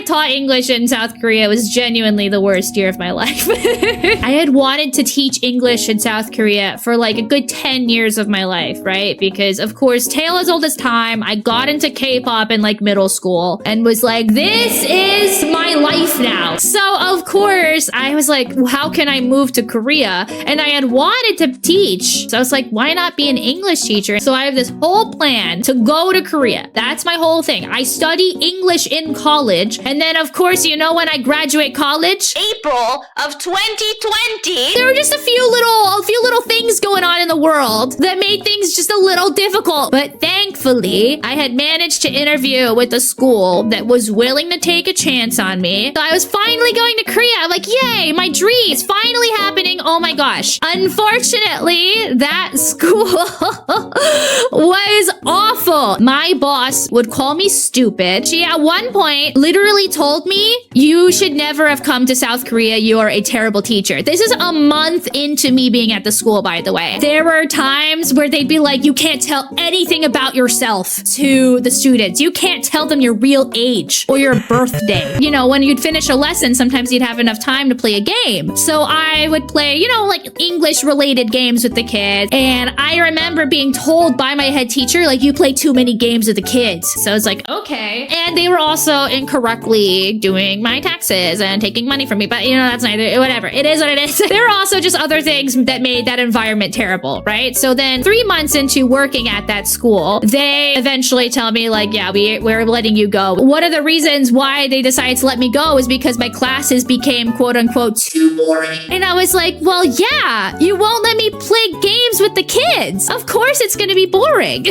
I taught English in South Korea was genuinely the worst year of my life. I had wanted to teach English in South Korea for like a good 10 years of my life, right? Because of course, tale as old as time, I got into K-pop in like middle school and was like, this is my life now. So of course, I was like, well, how can I move to Korea? And I had wanted to teach. So I was like, why not be an English teacher? So I have this whole plan to go to Korea. That's my whole thing. I study English in college. And then of course, you know when I graduate college? April of 2020. There were just a few little things going on in the world that made things just a little difficult. But thankfully, I had managed to interview with a school that was willing to take a chance on me. So I was finally going to Korea. I'm like, yay, my dream's finally happening. Oh my gosh. Unfortunately, that school was awful. My boss would call me stupid. She at one point literally told me, you should never have come to South Korea. You are a terrible teacher. This is a month into me being at the school, by the way. There were times where they'd be like, you can't tell anything about yourself to the students. You can't tell them your real age or your birthday. You know, when you'd finish a lesson, sometimes you'd have enough time to play a game. So I would play, you know, like English related games with the kids. And I remember being told by my head teacher, like, you play too many games with the kids. So I was like, okay. And they were also incorrectly doing my taxes and taking money from me. But, you know, that's neither, whatever. It is what it is. There were also just other things that made that environment terrible, right? So then 3 months into working at that school, they eventually tell me like, yeah, we're letting you go. One of the reasons why they decided to let me go is because my classes became quote unquote too boring. And I was like, well, yeah, you won't let me play games with the kids. Of course it's going to be boring.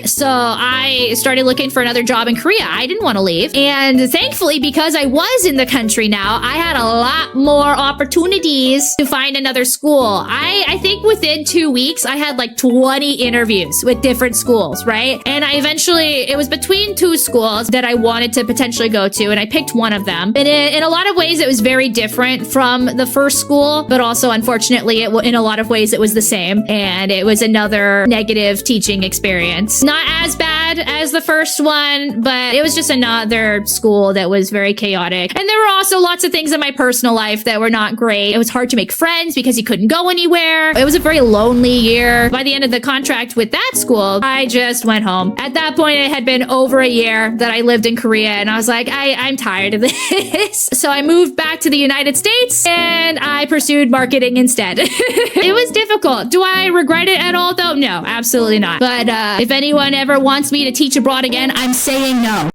So I started looking for another job in Korea. I didn't want to leave. And thankfully, because I was in the country now, I had a lot more opportunities to find another school. I think within 2 weeks, I had like 20 interviews with different schools, right? And it was between two schools that I wanted to potentially go to, and I picked one of them. And in a lot of ways, it was very different from the first school, but also, unfortunately, in a lot of ways, it was the same. And it was another negative teaching experience. Not as bad as the first one, but it was just another school that was very chaotic. And there were also lots of things in my personal life that were not great. It was hard to make friends because you couldn't go anywhere. It was a very lonely year. By the end of the contract with that school, I just went home. At that point, it had been over a year that I lived in Korea, and I was like, I'm tired of this. So I moved back to the United States, and I pursued marketing instead. It was difficult. Do I regret it at all, though? No, absolutely not. But if anyone ever wants me to teach abroad again, I'm saying no.